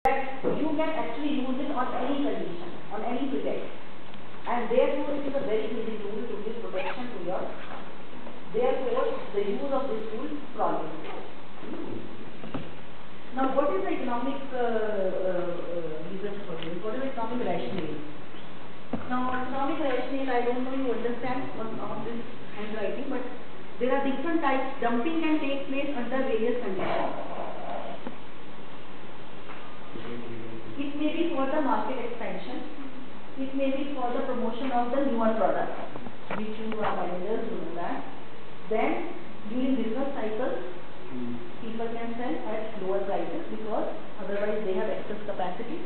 that you can actually use it on any condition, on any pretext. And therefore, it is a very easy tool to give protection to your. Therefore, the use of this tool proliferates. Now, what is the economic reason for this? What is the economic rationale? Now, economic rationale, I don't know you understand on this handwriting, but there are different types. Dumping can take place under various conditions. It may be for the market expansion. It may be for the promotion of the newer product, which you are managers who know that. Then, during business cycles, people can sell at lower prices because otherwise they have excess capacity.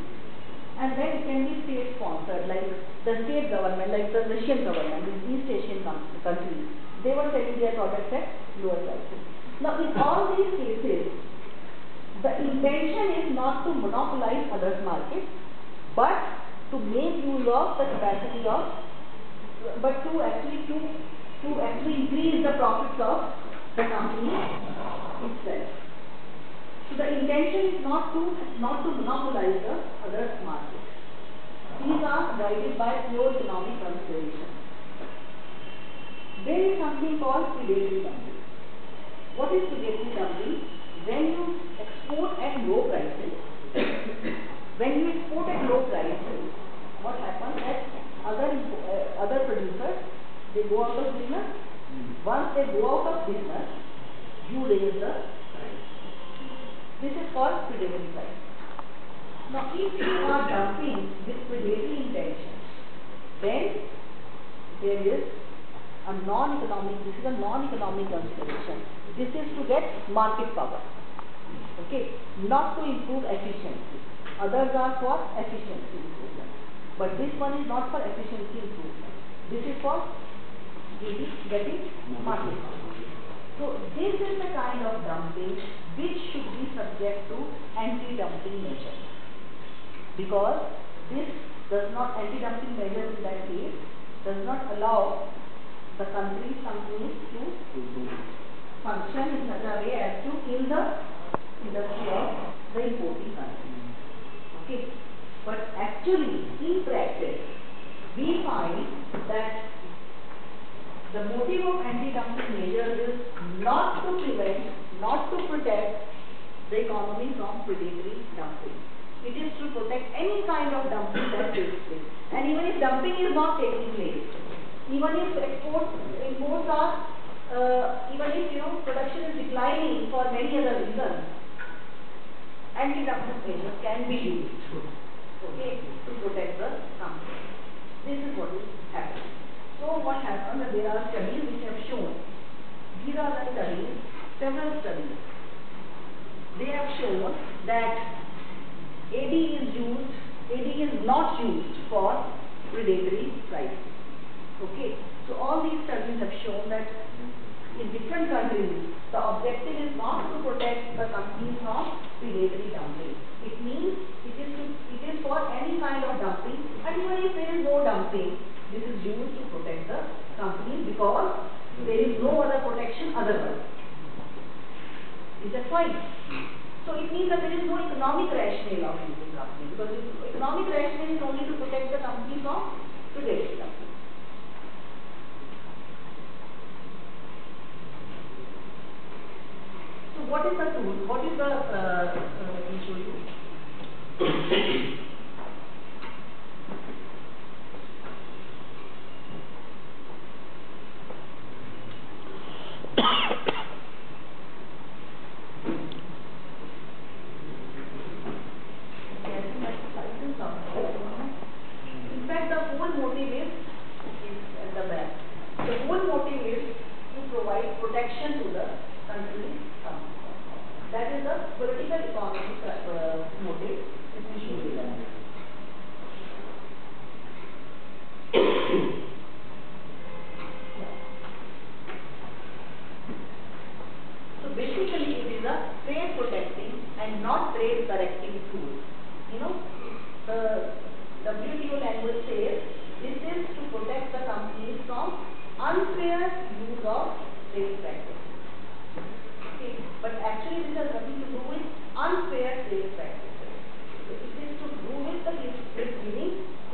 And then it can be state sponsored, like the state government, like the Russian government, the East Asian countries. They were selling their products at lower prices. Now, in all these cases, the intention is not to monopolize others' markets, but to make use of the capacity of, but to actually increase the profits of the company itself. So the intention is not to monopolize the others' market. These are guided by pure economic consideration. There is something called predatory dumping. What is predatory dumping? When you export at low prices, what happens that other producers, they go out of business. Once they go out of business, you raise the price. This is called predatory price. Now, if you are dumping with predatory intention, then there is a non-economic consideration. This is to get market power. Okay, not to improve efficiency. Others are for efficiency improvement. But this one is not for efficiency improvement. This is for getting market power. So this is the kind of dumping which should be subject to anti-dumping measures. Because this does not, anti-dumping measures in that case does not allow the companies to function in such a way as to kill the industry of the importing country. Okay, but actually in practice we find that the motive of anti-dumping measures is not to prevent, not to protect the economy from predatory dumping. It is to protect any kind of dumping that takes place. And even if dumping is not taking place, even if imports are, even if production is declining for many other reasons, anti-dumping measures can be used, okay, to protect the company. This is what is happening. So what happens? There are studies which have shown. These are the studies, several studies. They have shown that AD is not used for predatory pricing. Okay, so all these studies have shown that in different countries, the objective is not to protect the companies from predatory dumping. It means it is for any kind of dumping, and even if there is no dumping, this is used to protect the companies because there is no other protection otherwise. Is that fine? So it means that there is no economic rationale of using companies, because economic rationale is only to protect the company from predatory dumping. So what is the tool? What is the, let me show you. In fact, the whole motive is at the back. The whole motive is to provide protection to the country's company. That is the political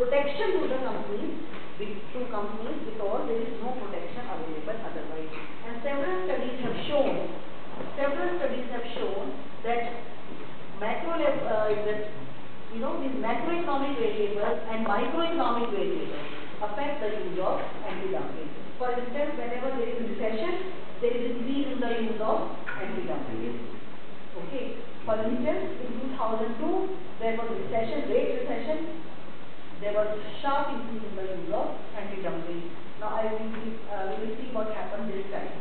protection to the companies, because there is no protection available otherwise. And several studies have shown that these macroeconomic variables and microeconomic variables affect the use of anti-dumping. For instance, whenever there is recession, there is increase in the use of anti-dumping. Okay. For instance, in 2002, there was great recession. There was sharp increase in the use of anti-dumping. Now, we will see what happened this time.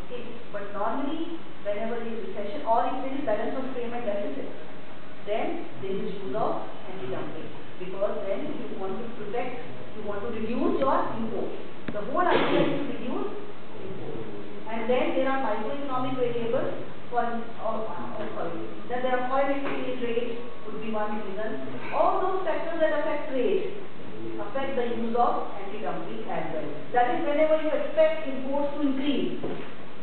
Okay. But normally, whenever there is recession or if there is balance of payment deficit, then there is use of anti-dumping, because then you want to protect, you want to reduce your import. The whole idea is to reduce import. And then there are microeconomic variables. Then there are foreign exchange rate would be one reason. All those factors that affect trade affect the use of anti-dumping as well. That is, whenever you expect imports to increase,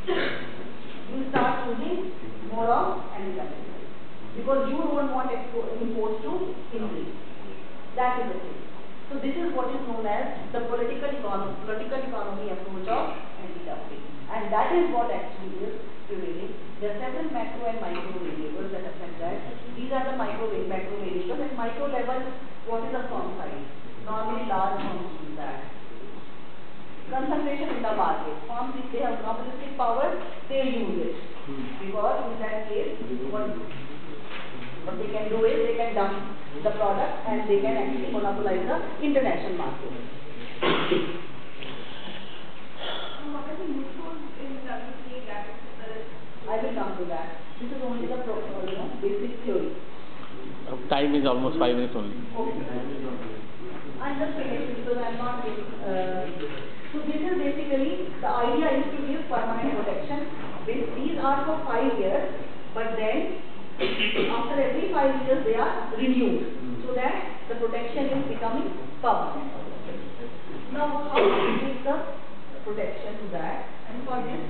you start using more of anti-dumping, because you don't want imports to increase. That is the thing. So this is what is known as the political economy approach of anti-dumping, and that is what actually is prevailing. There are several macro and micro variables that affect that. These are the macro variables. At micro level, what is the firm size? Normally large firms use that. Concentration in the market. Firms, if they have monopolistic power, they use it, because in that case, what they can do is they can dump the product and they can actually monopolize the international market. What is the useful in WTA gap? I will come to that. This is only the basic theory. Time is almost 5 minutes only. Okay. I'm just finishing because I'm not so this is basically, the idea is to give permanent protection. These are for 5 years, but then after every 5 years they are renewed, so that the protection is becoming permanent. Now, how do we give the protection to that? And for this,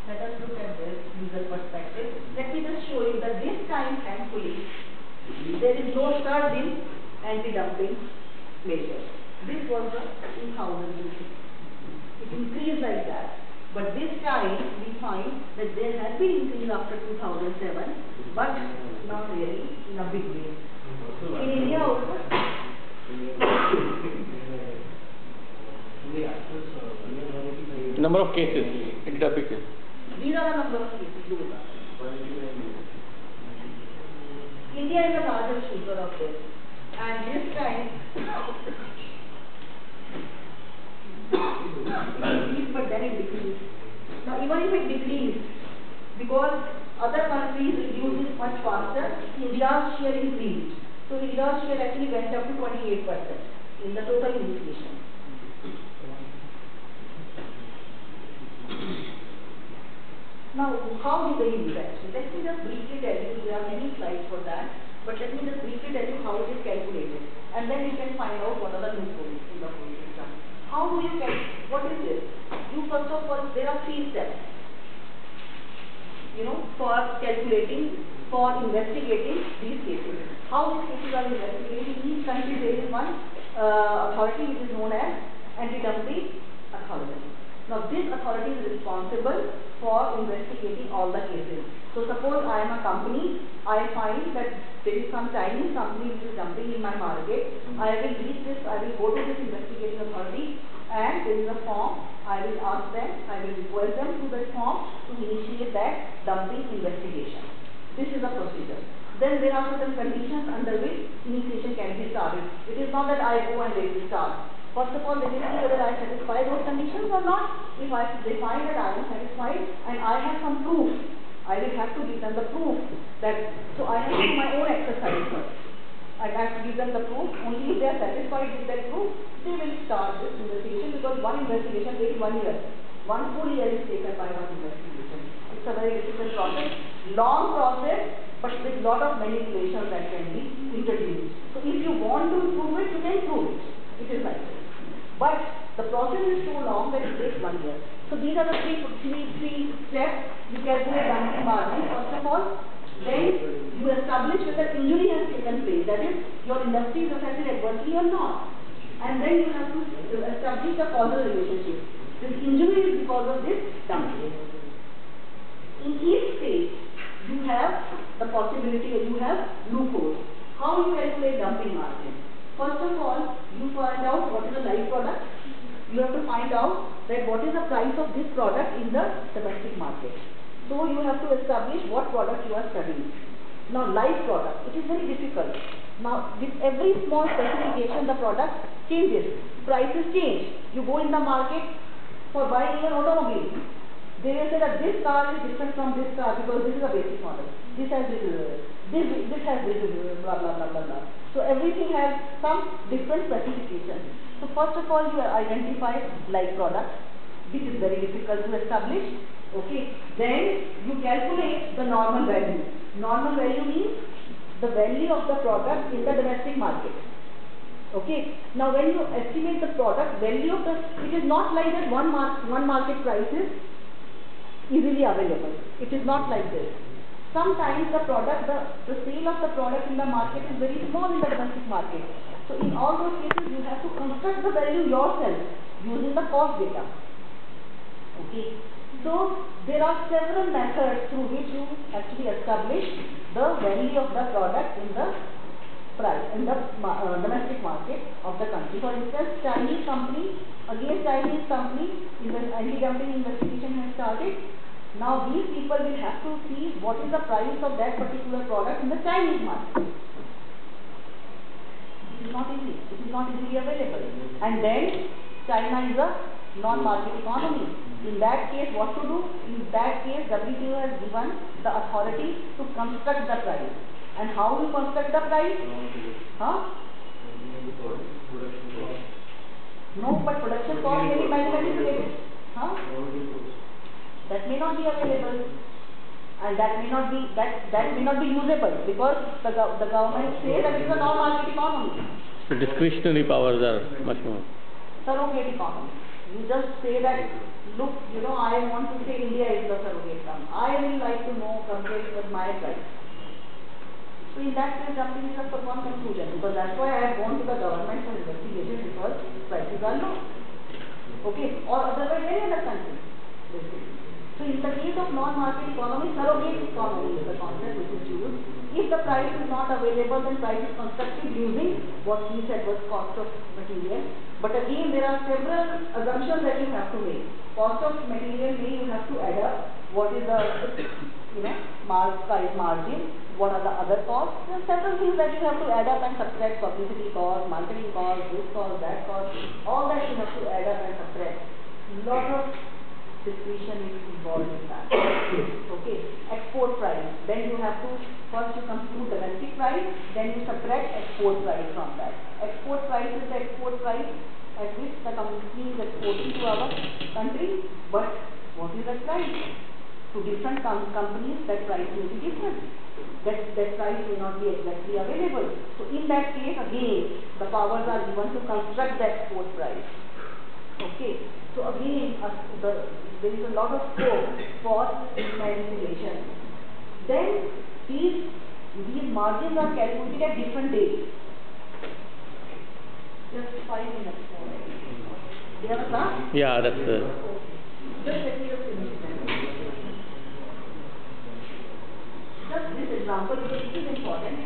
let us look at this legal perspective. Let me just show you that this time, thankfully, there is no surge in anti-dumping measures. This was the 2002. It increased like that. But this time we find that there has been increase after 2007, but not really in a big way. In India also. Number of cases, anti-dumping cases. These are the number of cases. India is the largest user of this, and this time but then it decreased. Now, even if it decreased, because other countries reduced it much faster, India's share increased. So India's share actually went up to 28% in the total initiation. Now, how do they use actually? Let me just briefly tell you. There are many slides for that, but let me just briefly tell you how it is calculated, and then you can find out what are the loopholes in the whole system. How do you calculate? What is this? You first of all, there are 3 steps. For calculating, for investigating these cases. How these cases are investigated? In each country there is one authority which is known as anti-dumping authority. Now, this authority is responsible for investigating all the cases. So, suppose I am a company, I find that there is some Chinese company which is dumping in my market. I will read this, I will go to this investigating authority, and there is a form. I will ask them, I will request them through that form to initiate that dumping investigation. This is the procedure. Then there are certain conditions under which initiation can be started. It is not that I go and they will start. First of all, they will see whether I satisfy those conditions or not. If they find that I am satisfied and I have some proof, I will have to give them the proof that, so I have to do my own exercise first. I have to give them the proof. Only if they are satisfied with that proof, they will start this investigation, because one investigation takes 1 year. 1 full year is taken by one investigation. It's a very difficult process, long process, but with lot of manipulations that can be introduced. So if you want to prove it, you can prove it. It is like this. But the process is so long that it takes 1 year. So these are the three steps. You calculate dumping margin first of all. Then you establish whether injury has taken place. way, that is, your industry is affected adversely or not. And then you have to establish a causal relationship. This injury is because of this dumping. In each stage, you have the possibility, or you have loopholes. How you calculate dumping margin? First of all, you find out what is the live product. You have to find out that what is the price of this product in the domestic market. So you have to establish what product you are studying. Now live product, it is very difficult. Now with every small specification the product changes, prices change. You go in the market for buying an automobile. They will say that this car is different from this car because this is a basic model. This has this has this blah blah blah blah blah. So everything has some different specifications. So first of all you identify live product, which is very difficult to establish. Okay. Then you calculate the normal value. Normal value means the value of the product in the domestic market. Okay. Now when you estimate the product value of the, it is not like that one market price is easily available. It is not like this. Sometimes the product, the sale of the product in the market is very small in the domestic market. So in all those cases you have to construct the value yourself using the cost data. Okay. So there are several methods through which you actually establish the value of the product in the price in the domestic market of the country. For instance, Chinese company against Chinese company, anti-dumping investigation has started. Now these people will have to see what is the price of that particular product in the Chinese market. It is not easy. It is not easily available. And then China is a non-market economy. In that case, what to do? In that case, WTO has given the authority to construct the price. And how you construct the price? Huh? No, but production cost may be manipulated. Huh? That may not be available, and that may not be usable because the government says that it is a non-market economy. The discretionary powers are much more. Surrogate economy. You just say that, look, you know, I want to say India is the surrogate economy. I will like to know compared with my price. So in that case, dumping is just for one conclusion, because that's why I have gone to the government for investigation, because prices are low. Okay, or otherwise any other country. So in the case of non-market economy, surrogate economy is the concept which is used. If the price is not available, then price is constructed using what we said was cost of material. But again, there are several assumptions that you have to make. Cost of material means you have to add up what is the price margin, what are the other costs. There are several things that you have to add up and subtract: publicity cost, marketing cost, this cost, that cost. All that you have to add up and subtract. Lot of discretion is involved in that. Okay, export price. Then you have to first you compute domestic price, then you subtract export price from that. Export price is the export price at which the company is exporting to our country. But what is that price? To different companies, that price may be different. That price may not be exactly available. So in that case, again, the powers are given to construct the export price. Okay. So again, there is a lot of scope for manipulation. Then these margins are calculated at different dates. Just 5 minutes more. Do you have a class? Yeah, that's Just let me just finish that. Just this example, because this is important.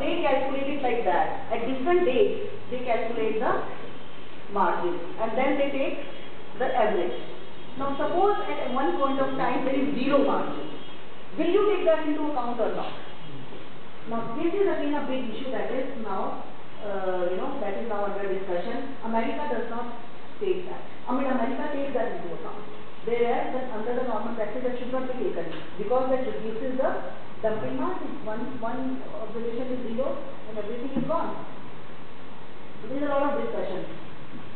They calculate it like that. At different dates, they calculate the margin, and then they take the average. Now suppose at one point of time there is zero margin. Will you take that into account or not? Now this is again a big issue that is now that is now under discussion. America does not take that. America takes that into account. Whereas under the normal practice that should not be taken, because that reduces the dumping margin. One observation is zero and everything is gone. So there is a lot of discussion.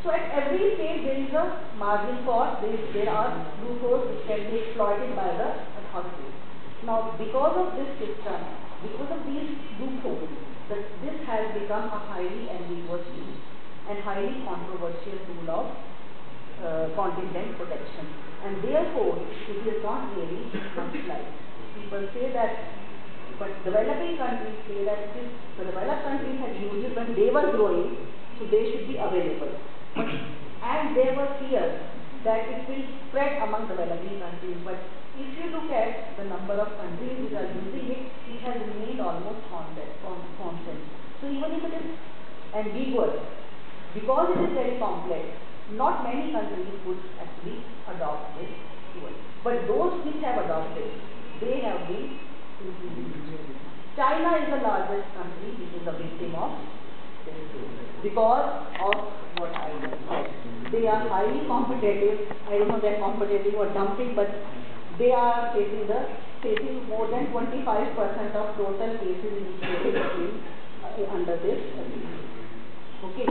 So at every stage there is a margin for there are loopholes which can be exploited by the authorities. Now because of this system, because of these loopholes, this has become a highly ambiguous tool and highly controversial tool of contingent protection. And therefore it is not really much liked. People say that But developing countries say that it is the developed countries had used it when they were growing, so they should be available. And there was fear that it will spread among developing countries. But if you look at the number of countries which are using it, it has remained almost constant. So even if it is ambiguous, because it is very complex, not many countries would actually adopt this tool. But those which have adopted, they have been increasing. China is the largest country which is a victim of this tool because of what I just said. They are highly competitive. I don't know they are competitive or dumping, but they are facing more than 25% of total cases initiated under this. Okay.